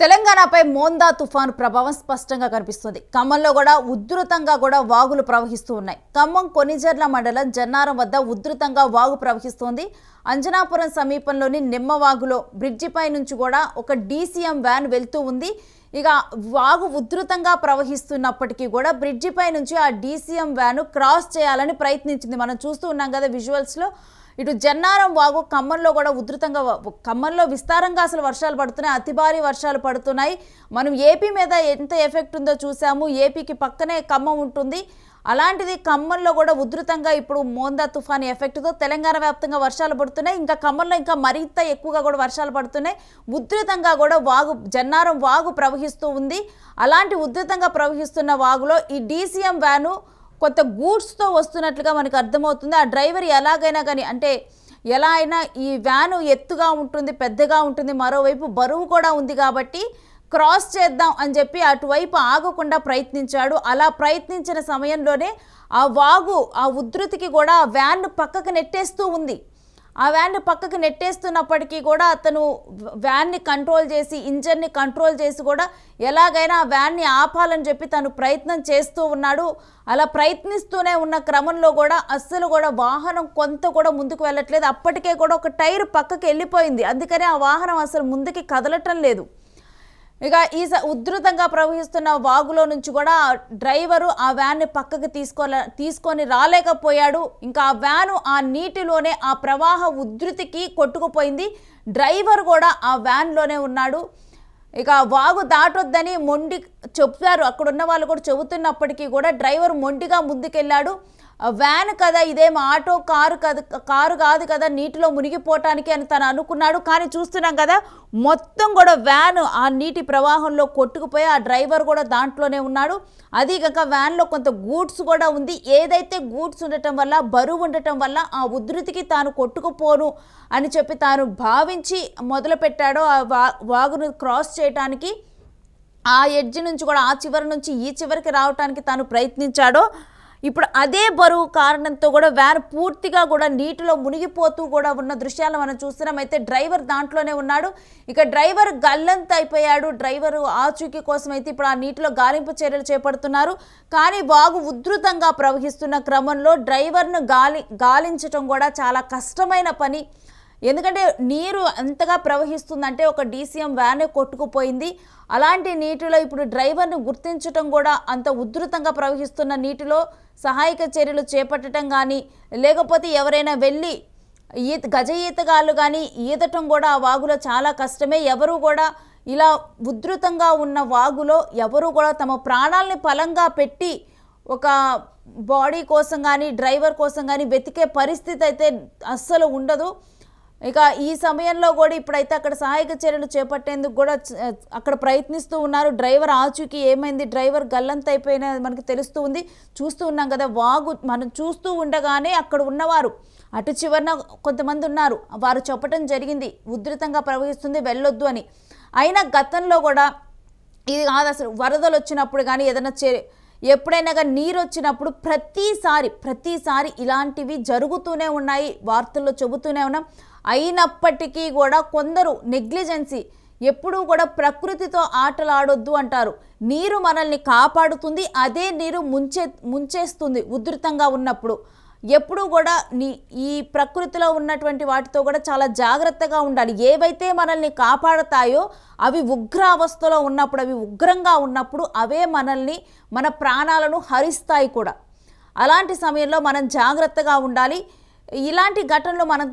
తెలంగాణపై మోందా తుఫాను ప్రభావం స్పష్టంగా కనిపిస్తుంది. ఖమ్మంలో కూడా ఉధృతంగా వాగులు ప్రవహిస్తూ ఉన్నాయి. ఖమ్మం కొనిజర్ల మండలం జన్నారం వద్ద ఉధృతంగా వాగు ప్రవహిస్తోంది. అంజనాపురం సమీపంలోని నిమ్మవాగులో బ్రిడ్జిపై నుంచి కూడా ఒక డీసీఎం వ్యాన్ వెళ్తూ ఉంది. ఇక వాగు ఉధృతంగా ప్రవహిస్తున్నప్పటికీ కూడా బ్రిడ్జిపై నుంచి ఆ డీసీఎం వ్యాన్ క్రాస్ చేయాలని ప్రయత్నించింది. మనం చూస్తూ ఉన్నాం కదా విజువల్స్లో. ఇటు జన్నారం వాగు ఖమ్మంలో కూడా ఉధృతంగా, ఖమ్మంలో విస్తారంగా అసలు వర్షాలు పడుతున్నాయి, అతి భారీ వర్షాలు పడుతున్నాయి. మనం ఏపీ మీద ఎంత ఎఫెక్ట్ ఉందో చూసాము. ఏపీకి పక్కనే ఖమ్మం ఉంటుంది. అలాంటిది ఖమ్మంలో కూడా ఉధృతంగా ఇప్పుడు మోందా తుఫాను ఎఫెక్ట్తో తెలంగాణ వ్యాప్తంగా వర్షాలు పడుతున్నాయి. ఇంకా ఖమ్మంలో ఇంకా మరింత ఎక్కువగా కూడా వర్షాలు పడుతున్నాయి. ఉధృతంగా కూడా వాగు జన్నారం వాగు ప్రవహిస్తూ ఉంది. అలాంటి ఉధృతంగా ప్రవహిస్తున్న వాగులో ఈ డీసీఎం వ్యాను కొంత గూడ్స్తో వస్తున్నట్లుగా మనకు అర్థమవుతుంది. ఆ డ్రైవర్ ఎలాగైనా కానీ, అంటే ఎలా అయినా ఈ వ్యాను ఎత్తుగా ఉంటుంది, పెద్దగా ఉంటుంది, మరోవైపు బరువు కూడా ఉంది కాబట్టి క్రాస్ చేద్దాం అని చెప్పి అటువైపు ఆగకుండా ప్రయత్నించాడు. అలా ప్రయత్నించిన సమయంలోనే ఆ వాగు ఆ ఉధృతికి కూడా ఆ వ్యాన్ను పక్కకు నెట్టేస్తూ ఉంది. ఆ వ్యాన్ని పక్కకు నెట్టేస్తున్నప్పటికీ కూడా అతను వ్యాన్ని కంట్రోల్ చేసి, ఇంజన్ని కంట్రోల్ చేసి కూడా ఎలాగైనా ఆ వ్యాన్ని ఆపాలని చెప్పి తను ప్రయత్నం చేస్తూ ఉన్నాడు. అలా ప్రయత్నిస్తూనే ఉన్న క్రమంలో కూడా అస్సలు కూడా వాహనం కొంత కూడా ముందుకు వెళ్ళట్లేదు. అప్పటికే కూడా ఒక టైర్ పక్కకి వెళ్ళిపోయింది. అందుకనే ఆ వాహనం అసలు ముందుకి కదలటం లేదు. ఇక ఈ ఉధృతంగా ప్రవహిస్తున్న వాగులో నుంచి కూడా డ్రైవరు ఆ వ్యాన్ని పక్కకి తీసుకొని రాలేకపోయాడు. ఇంకా ఆ వ్యాను ఆ నీటిలోనే ఆ ప్రవాహ ఉధృతికి కొట్టుకుపోయింది. డ్రైవర్ కూడా ఆ వ్యాన్లోనే ఉన్నాడు. ఇక వాగు దాటొద్దని మొండి చెప్తారు, అక్కడ ఉన్న వాళ్ళు కూడా చెబుతున్నప్పటికీ కూడా డ్రైవర్ మొండిగా ముందుకెళ్ళాడు. వ్యాన్ కదా, ఇదేం ఆటో కారు కాదు కదా నీటిలో మునిగిపోవటానికి అని తను అనుకున్నాడు. కానీ చూస్తున్నాం కదా మొత్తం కూడా వ్యాన్ ఆ నీటి ప్రవాహంలో కొట్టుకుపోయి ఆ డ్రైవర్ కూడా దాంట్లోనే ఉన్నాడు. అది కాక వ్యాన్లో కొంత గూడ్స్ కూడా ఉంది. ఏదైతే గూడ్స్ ఉండటం వల్ల, బరువు ఉండటం వల్ల ఆ ఉధృతికి తాను కొట్టుకుపోను అని చెప్పి తాను భావించి మొదలుపెట్టాడో ఆ వాగును క్రాస్ చేయటానికి, ఆ ఎడ్జ్ నుంచి కూడా ఆ చివరి నుంచి ఈ చివరికి రావటానికి తాను ప్రయత్నించాడో, ఇప్పుడు అదే బరువు కారణంతో కూడా వ్యాన్ పూర్తిగా కూడా నీటిలో మునిగిపోతూ కూడా ఉన్న దృశ్యాలు మనం చూస్తున్నాం. అయితే డ్రైవర్ దాంట్లోనే ఉన్నాడు. ఇక డ్రైవర్ గల్లంత అయిపోయాడు. డ్రైవర్ ఆచూకీ కోసం అయితే ఇప్పుడు ఆ నీటిలో గాలింపు చర్యలు చేపడుతున్నారు. కానీ వాగు ఉధృతంగా ప్రవహిస్తున్న క్రమంలో డ్రైవర్ను గాలించటం కూడా చాలా కష్టమైన పని. ఎందుకంటే నీరు అంతగా ప్రవహిస్తుందంటే ఒక డీసీఎం వ్యానే కొట్టుకుపోయింది. అలాంటి నీటిలో ఇప్పుడు డ్రైవర్ను గుర్తించటం కూడా, అంత ఉధృతంగా ప్రవహిస్తున్న నీటిలో సహాయక చర్యలు చేపట్టడం కానీ, లేకపోతే ఎవరైనా వెళ్ళి గజ ఈతగాళ్ళు కానీ ఈదటం కూడా ఆ వాగులో చాలా కష్టమే. ఎవరు కూడా ఇలా ఉధృతంగా ఉన్న వాగులో ఎవరు కూడా తమ ప్రాణాలని పలంగా పెట్టి ఒక బాడీ కోసం కానీ డ్రైవర్ కోసం కానీ వెతికే పరిస్థితి అయితే అస్సలు ఉండదు. ఇక ఈ సమయంలో కూడా ఇప్పుడైతే అక్కడ సహాయక చర్యలు చేపట్టేందుకు కూడా అక్కడ ప్రయత్నిస్తూ ఉన్నారు. డ్రైవర్ ఆచూకీ ఏమైంది, డ్రైవర్ గల్లంత అయిపోయినా మనకు తెలుస్తూ ఉంది. చూస్తూ ఉన్నాం కదా వాగు, మనం చూస్తూ ఉండగానే అక్కడ ఉన్నవారు అటు చివరన కొంతమంది ఉన్నారు, వారు చెప్పటం జరిగింది ఉధృతంగా ప్రవహిస్తుంది వెళ్ళొద్దు అని. అయినా గతంలో కూడా ఇది కాదు, అసలు వరదలు వచ్చినప్పుడు కానీ ఏదైనా ఎప్పుడైనా కానీ నీరు వచ్చినప్పుడు ప్రతిసారి ఇలాంటివి జరుగుతూనే ఉన్నాయి, వార్తల్లో చెబుతూనే ఉన్నాం. అయినప్పటికీ కూడా కొందరు నెగ్లిజెన్సీ, ఎప్పుడూ కూడా ప్రకృతితో ఆటలు ఆడొద్దు అంటారు. నీరు మనల్ని కాపాడుతుంది, అదే నీరు ముంచేస్తుంది ఉధృతంగా ఉన్నప్పుడు. ఎప్పుడూ కూడా ఈ ప్రకృతిలో ఉన్నటువంటి వాటితో కూడా చాలా జాగ్రత్తగా ఉండాలి. ఏవైతే మనల్ని కాపాడుతాయో అవి ఉగ్రావస్థలో ఉన్నప్పుడు, అవి ఉగ్రంగా ఉన్నప్పుడు అవే మనల్ని, మన ప్రాణాలను హరిస్తాయి కూడా. అలాంటి సమయంలో మనం జాగ్రత్తగా ఉండాలి. ఇలాంటి ఘటనలు మనం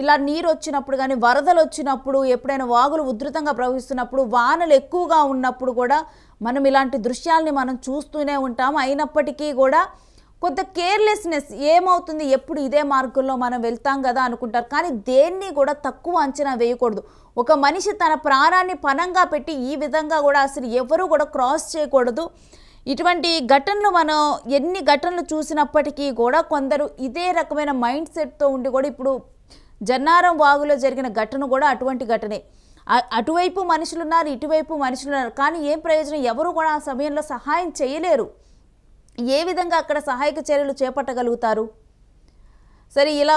ఇలా నీరు వచ్చినప్పుడు కానీ, వరదలు వచ్చినప్పుడు, ఎప్పుడైనా వాగులు ఉధృతంగా ప్రవహిస్తున్నప్పుడు, వానలు ఎక్కువగా ఉన్నప్పుడు కూడా మనం ఇలాంటి దృశ్యాలని మనం చూస్తూనే ఉంటాం. అయినప్పటికీ కూడా కొంత కేర్లెస్నెస్, ఏమవుతుంది ఎప్పుడు ఇదే మార్గంలో మనం వెళ్తాం కదా అనుకుంటారు. కానీ దేన్ని కూడా తక్కువ అంచనా వేయకూడదు. ఒక మనిషి తన ప్రాణాన్ని పణంగా పెట్టి ఈ విధంగా కూడా అసలు ఎవరు కూడా క్రాస్ చేయకూడదు. ఇటువంటి ఘటనలు మనం ఎన్ని ఘటనలు చూసినప్పటికీ కూడా కొందరు ఇదే రకమైన మైండ్ సెట్తో ఉండి కూడా, ఇప్పుడు జన్నారం వాగులో జరిగిన ఘటన కూడా అటువంటి ఘటనే. అటువైపు మనుషులు ఉన్నారు, ఇటువైపు మనుషులు ఉన్నారు. కానీ ఏం ప్రయోజనం, ఎవరు కూడా ఆ సమయంలో సహాయం చేయలేరు. ఏ విధంగా అక్కడ సహాయక చర్యలు చేపట్టగలుగుతారు? సరే, ఇలా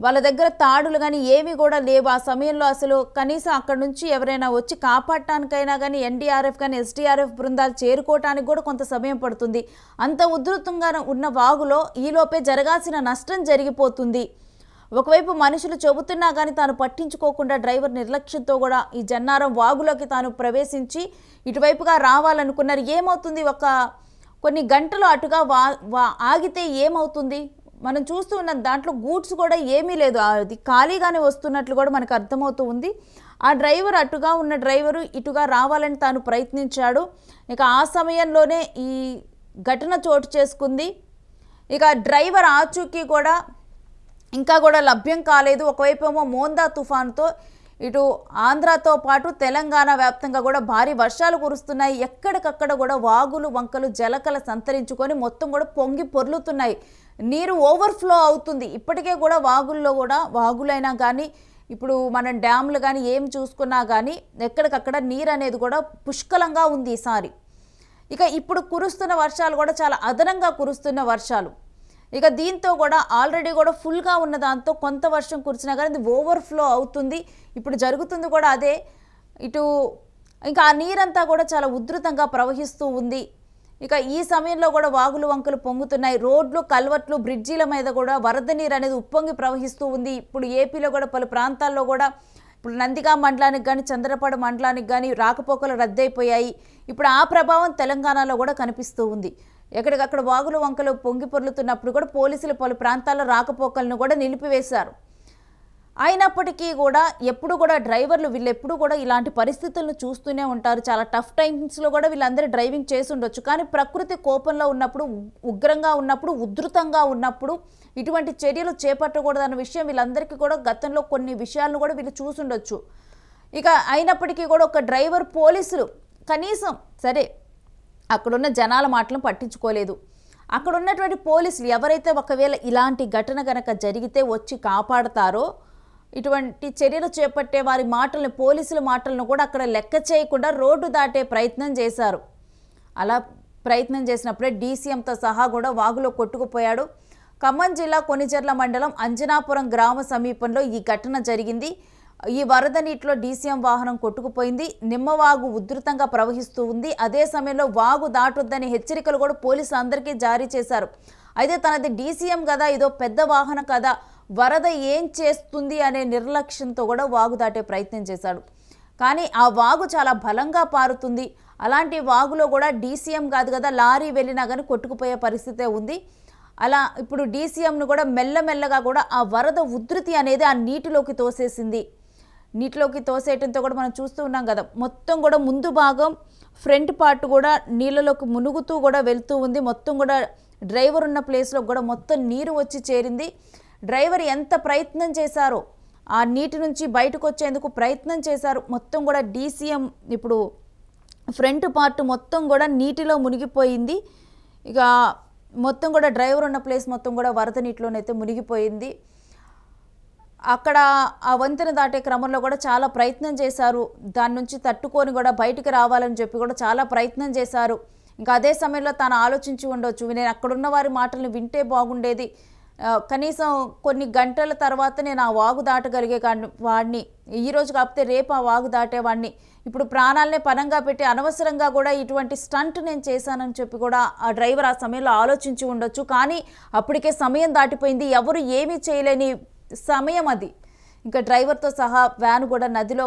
వాళ్ళ దగ్గర తాడులు కానీ ఏమీ కూడా లేవు. ఆ సమయంలో అసలు కనీసం అక్కడ నుంచి ఎవరైనా వచ్చి కాపాడటానికైనా కానీ ఎన్డీఆర్ఎఫ్ కానీ ఎస్డీఆర్ఎఫ్ బృందాలు చేరుకోవటానికి కూడా కొంత సమయం పడుతుంది. అంత ఉధృతంగా ఉన్న వాగులో ఈలోపే జరగాల్సిన నష్టం జరిగిపోతుంది. ఒకవైపు మనుషులు చెబుతున్నా కానీ తాను పట్టించుకోకుండా డ్రైవర్ నిర్లక్ష్యంతో కూడా ఈ జన్నారం వాగులోకి తాను ప్రవేశించి ఇటువైపుగా రావాలనుకున్నారు. ఏమవుతుంది, కొన్ని గంటలు అటుగా ఆగితే ఏమవుతుంది? మనం చూస్తూ ఉన్న దాంట్లో గూడ్స్ కూడా ఏమీ లేదు, అది ఖాళీగానే వస్తున్నట్లు కూడా మనకు అర్థమవుతూ ఉంది. ఆ డ్రైవర్ అటుగా ఉన్న డ్రైవరు ఇటుగా రావాలని తాను ప్రయత్నించాడు. ఇక ఆ సమయంలోనే ఈ ఘటన చోటు చేసుకుంది. ఇక డ్రైవర్ ఆచూకీ కూడా ఇంకా కూడా లభ్యం కాలేదు. ఒకవైపు ఏమో మోందా తుఫాన్తో ఇటు ఆంధ్రాతో పాటు తెలంగాణ వ్యాప్తంగా కూడా భారీ వర్షాలు కురుస్తున్నాయి. ఎక్కడికక్కడ కూడా వాగులు వంకలు జలకల సంతరించుకొని మొత్తం కూడా పొంగి పొర్లుతున్నాయి. నీరు ఓవర్ఫ్లో అవుతుంది. ఇప్పటికే కూడా వాగుల్లో కూడా వాగులైనా కానీ ఇప్పుడు మనం డ్యామ్లు కానీ ఏం చూసుకున్నా కానీ ఎక్కడికక్కడ నీరు అనేది కూడా పుష్కలంగా ఉంది ఈసారి. ఇక ఇప్పుడు కురుస్తున్న వర్షాలు కూడా చాలా అదనంగా కురుస్తున్న వర్షాలు. ఇక దీంతో కూడా ఆల్రెడీ కూడా ఫుల్గా ఉన్న దాంతో కొంత వర్షం కురిసినా కానీ ఇది ఓవర్ఫ్లో అవుతుంది. ఇప్పుడు జరుగుతుంది కూడా అదే. ఇటు ఇంకా ఆ నీరంతా కూడా చాలా ఉధృతంగా ప్రవహిస్తూ ఉంది. ఇక ఈ సమయంలో కూడా వాగులు వంకలు పొంగుతున్నాయి. రోడ్లు కల్వర్ట్లు బ్రిడ్జీల మీద కూడా వరద నీరు అనేది ఉప్పొంగి ప్రవహిస్తూ ఉంది. ఇప్పుడు ఏపీలో కూడా పలు ప్రాంతాల్లో కూడా ఇప్పుడు నందిగా మండలానికి కానీ చంద్రపాడు మండలానికి కానీ రాకపోకలు రద్దయిపోయాయి. ఇప్పుడు ఆ ప్రభావం తెలంగాణలో కూడా కనిపిస్తూ ఉంది. ఎక్కడికక్కడ వాగులు వంకలు పొంగి పొర్లుతున్నప్పుడు కూడా పోలీసులు పలు ప్రాంతాల్లో రాకపోకలను కూడా నిలిపివేశారు. అయినప్పటికీ కూడా ఎప్పుడు కూడా డ్రైవర్లు వీళ్ళెప్పుడు కూడా ఇలాంటి పరిస్థితులను చూస్తూనే ఉంటారు. చాలా టఫ్ టైమ్స్లో కూడా వీళ్ళందరూ డ్రైవింగ్ చేసి ఉండొచ్చు. కానీ ప్రకృతి కోపంలో ఉన్నప్పుడు, ఉగ్రంగా ఉన్నప్పుడు, ఉధృతంగా ఉన్నప్పుడు ఇటువంటి చర్యలు చేపట్టకూడదన్న విషయం వీళ్ళందరికీ కూడా గతంలో కొన్ని విషయాలను కూడా వీళ్ళు చూసుండొచ్చు. ఇక అయినప్పటికీ కూడా ఒక డ్రైవర్ పోలీసులు కనీసం సరే అక్కడున్న జనాల మాటలను పట్టించుకోలేదు. అక్కడ ఉన్నటువంటి పోలీసులు ఎవరైతే ఒకవేళ ఇలాంటి ఘటన కనుక జరిగితే వచ్చి కాపాడతారో ఇటువంటి చర్యలు చేపట్టే వారి మాటలను, పోలీసుల మాటలను కూడా అక్కడ లెక్క చేయకుండా రోడ్డు దాటే ప్రయత్నం చేశారు. అలా ప్రయత్నం చేసినప్పుడే డీసీఎంతో సహా కూడా వాగులో కొట్టుకుపోయాడు. ఖమ్మం జిల్లా కొనిజర్ల మండలం అంజనాపురం గ్రామ సమీపంలో ఈ ఘటన జరిగింది. ఈ వరద నీటిలో డీసీఎం వాహనం కొట్టుకుపోయింది. నిమ్మవాగు ఉధృతంగా ప్రవహిస్తూ ఉంది. అదే సమయంలో వాగు దాటొద్దని హెచ్చరికలు కూడా పోలీసులు అందరికీ జారీ చేశారు. అయితే తనది డీసీఎం కదా, ఇదో పెద్ద వాహనం కదా, వరద ఏం చేస్తుంది అనే నిర్లక్ష్యంతో కూడా వాగు దాటే ప్రయత్నం చేశాడు. కానీ ఆ వాగు చాలా బలంగా పారుతుంది. అలాంటి వాగులో కూడా డీసీఎం కాదు కదా, లారీ వెళ్ళినా కానీ కొట్టుకుపోయే పరిస్థితే ఉంది. అలా ఇప్పుడు డీసీఎంను కూడా మెల్లమెల్లగా కూడా ఆ వరద ఉధృతి అనేది ఆ నీటిలోకి తోసేసింది. నీటిలోకి తోసేయటంతో కూడా మనం చూస్తూ ఉన్నాం కదా, మొత్తం కూడా ముందు భాగం ఫ్రంట్ పార్ట్ కూడా నీళ్ళలోకి మునుగుతూ కూడా వెళ్తూ ఉంది. మొత్తం కూడా డ్రైవర్ ఉన్న ప్లేస్లో కూడా మొత్తం నీరు వచ్చి చేరింది. డ్రైవర్ ఎంత ప్రయత్నం చేశారో ఆ నీటి నుంచి బయటకు వచ్చేందుకు ప్రయత్నం చేశారు. మొత్తం కూడా డీసీఎం ఇప్పుడు ఫ్రంట్ పార్ట్ మొత్తం కూడా నీటిలో మునిగిపోయింది. ఇక మొత్తం కూడా డ్రైవర్ ఉన్న ప్లేస్ మొత్తం కూడా వరద నీటిలోనైతే మునిగిపోయింది. అక్కడ ఆ వంతెన దాటే క్రమంలో కూడా చాలా ప్రయత్నం చేశారు. దాని నుంచి తట్టుకొని కూడా బయటికి రావాలని చెప్పి కూడా చాలా ప్రయత్నం చేశారు. ఇంకా అదే సమయంలో తాను ఆలోచించి ఉండొచ్చు, నేను అక్కడున్న వారి మాటలను వింటే బాగుండేది, కనీసం కొన్ని గంటల తర్వాత నేను ఆ వాగు దాటగలిగే వాడిని, ఈరోజు కాకపోతే రేపు ఆ వాగు దాటేవాడిని, ఇప్పుడు ప్రాణాలనే పనంగా పెట్టి అనవసరంగా కూడా ఇటువంటి స్టంట్ నేను చేశానని చెప్పి కూడా ఆ డ్రైవర్ ఆ సమయంలో ఆలోచించి ఉండొచ్చు. కానీ అప్పటికే సమయం దాటిపోయింది, ఎవరు ఏమీ చేయలేని సమయం అది. ఇంకా డ్రైవర్తో సహా వ్యాన్ కూడా నదిలో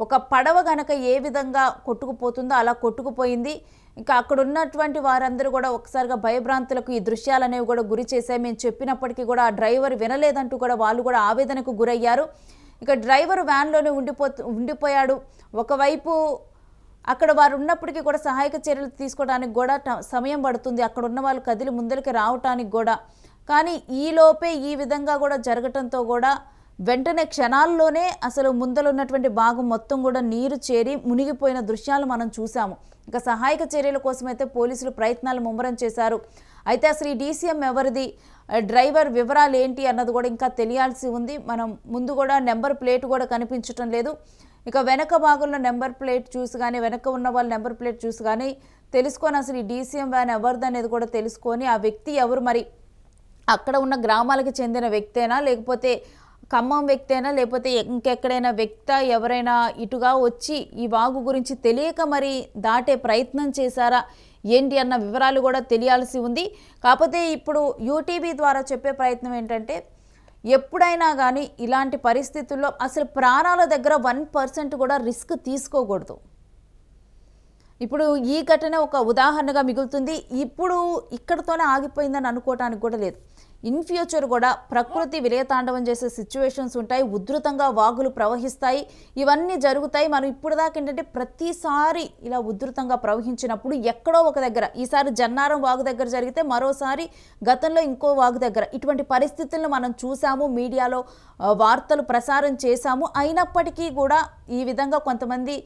ఒక పడవ గనక ఏ విధంగా కొట్టుకుపోతుందో అలా కొట్టుకుపోయింది. ఇంకా అక్కడ ఉన్నటువంటి వారందరూ కూడా ఒకసారిగా భయభ్రాంతులకు ఈ దృశ్యాలు అనేవి కూడా గురి చేశాయి. మేము చెప్పినప్పటికీ కూడా ఆ డ్రైవర్ వినలేదంటూ కూడా వాళ్ళు కూడా ఆవేదనకు గురయ్యారు. ఇక డ్రైవర్ వ్యాన్లోనే ఉండిపోయాడు. ఒకవైపు అక్కడ వారు ఉన్నప్పటికీ కూడా సహాయక చర్యలు తీసుకోవడానికి కూడా సమయం పడుతుంది, అక్కడ ఉన్న వాళ్ళు కదిలి ముందరికి రావటానికి కూడా. కానీ ఈలోపే ఈ విధంగా కూడా జరగటంతో కూడా వెంటనే క్షణాల్లోనే అసలు ముందలున్నటువంటి భాగం మొత్తం కూడా నీరు చేరి మునిగిపోయిన దృశ్యాలు మనం చూసాము. ఇక సహాయక చర్యల కోసమైతే పోలీసులు ప్రయత్నాలు ముమ్మరం చేశారు. అయితే అసలు ఈ డీసీఎం ఎవరిది, డ్రైవర్ వివరాలు ఏంటి అన్నది కూడా ఇంకా తెలియాల్సి ఉంది. మనం ముందు కూడా నెంబర్ ప్లేట్ కూడా కనిపించటం లేదు. ఇక వెనక భాగంలో నెంబర్ ప్లేట్ చూసి కానీ వెనక ఉన్న వాళ్ళ నెంబర్ ప్లేట్ చూసి కానీ తెలుసుకొని అసలు ఈ డీసీఎం వ్యాన్ ఎవరిది అనేది కూడా తెలుసుకొని ఆ వ్యక్తి ఎవరు, మరి అక్కడ ఉన్న గ్రామాలకు చెందిన వ్యక్తేనా లేకపోతే ఖమ్మం వ్యక్తి అయినా లేకపోతే ఇంకెక్కడైనా వ్యక్తి ఎవరైనా ఇటుగా వచ్చి ఈ వాగు గురించి తెలియక మరి దాటే ప్రయత్నం చేశారా ఏంటి అన్న వివరాలు కూడా తెలియాల్సి ఉంది. కాకపోతే ఇప్పుడు యూటీవీ ద్వారా చెప్పే ప్రయత్నం ఏంటంటే ఎప్పుడైనా కానీ ఇలాంటి పరిస్థితుల్లో అసలు ప్రాణాల దగ్గర 1% కూడా రిస్క్ తీసుకోకూడదు. ఇప్పుడు ఈ ఘటన ఒక ఉదాహరణగా మిగులుతుంది. ఇప్పుడు ఇక్కడతోనే ఆగిపోయిందని అనుకోవటానికి కూడా లేదు. ఇన్ ఫ్యూచర్ కూడా ప్రకృతి విలయతాండవం చేసే సిచ్యువేషన్స్ ఉంటాయి, ఉధృతంగా వాగులు ప్రవహిస్తాయి, ఇవన్నీ జరుగుతాయి. మనం ఇప్పుడు దాకా ఏంటంటే ప్రతిసారి ఇలా ఉధృతంగా ప్రవహించినప్పుడు ఎక్కడో ఒక దగ్గర, ఈసారి జన్నారం వాగు దగ్గర జరిగితే మరోసారి గతంలో ఇంకో వాగు దగ్గర ఇటువంటి పరిస్థితులను మనం చూసాము, మీడియాలో వార్తలు ప్రసారం చేశాము. అయినప్పటికీ కూడా ఈ విధంగా కొంతమంది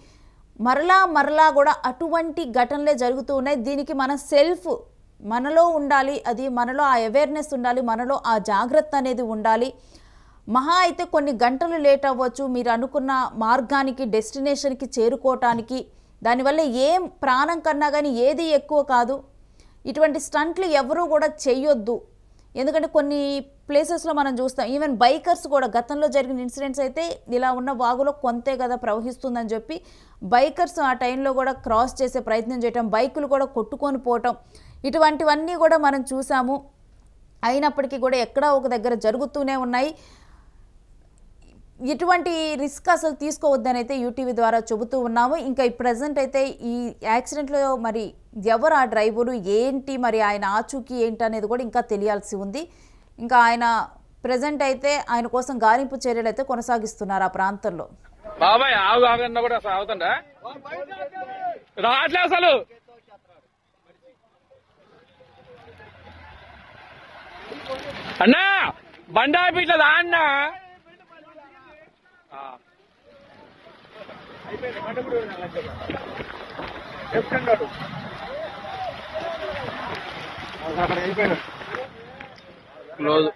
మరలా కూడా అటువంటి ఘటనలే జరుగుతూ ఉన్నాయి. దీనికి మనలో ఉండాలి, అది మనలో ఆ అవేర్నెస్ ఉండాలి, మనలో ఆ జాగ్రత్త అనేది ఉండాలి. మహా అయితే కొన్ని గంటలు లేట్ అవ్వచ్చు మీరు అనుకున్న మార్గానికి, డెస్టినేషన్కి చేరుకోవటానికి. దానివల్ల ఏం ప్రాణం కన్నా కానీ ఏది ఎక్కువ కాదు. ఇటువంటి స్టంట్లు ఎవరూ కూడా చేయొద్దు. ఎందుకంటే కొన్ని ప్లేసెస్లో మనం చూస్తాం, ఈవెన్ బైకర్స్ కూడా గతంలో జరిగిన ఇన్సిడెంట్స్ అయితే ఇలా ఉన్న వాగులో కొంతే కదా ప్రవహిస్తుందని చెప్పి బైకర్స్ ఆ టైంలో కూడా క్రాస్ చేసే ప్రయత్నం చేయటం, బైకులు కూడా కొట్టుకొని పోవటం, ఇటువంటివన్నీ కూడా మనం చూసాము. అయినప్పటికీ కూడా ఎక్కడా ఒక దగ్గర జరుగుతూనే ఉన్నాయి. ఇటువంటి రిస్క్ అసలు తీసుకోవద్దని అయితే యూటీవీ ద్వారా చెబుతూ ఉన్నాము. ఇంకా ప్రజెంట్ అయితే ఈ యాక్సిడెంట్లో మరి ఎవరు ఆ డ్రైవరు ఏంటి, మరి ఆయన ఆచూకీ ఏంటి అనేది కూడా ఇంకా తెలియాల్సి ఉంది. ఇంకా ఆయన ప్రజెంట్ అయితే ఆయన కోసం గాలింపు చర్యలు అయితే కొనసాగిస్తున్నారు ఆ ప్రాంతంలో. బాబాయ్ ఆగు ఆగన్నా కూడా అసలు అవుతుందా రావట్లే అసలు. అన్నా బండి ఆపిట్లదా అన్నా క్లోజ్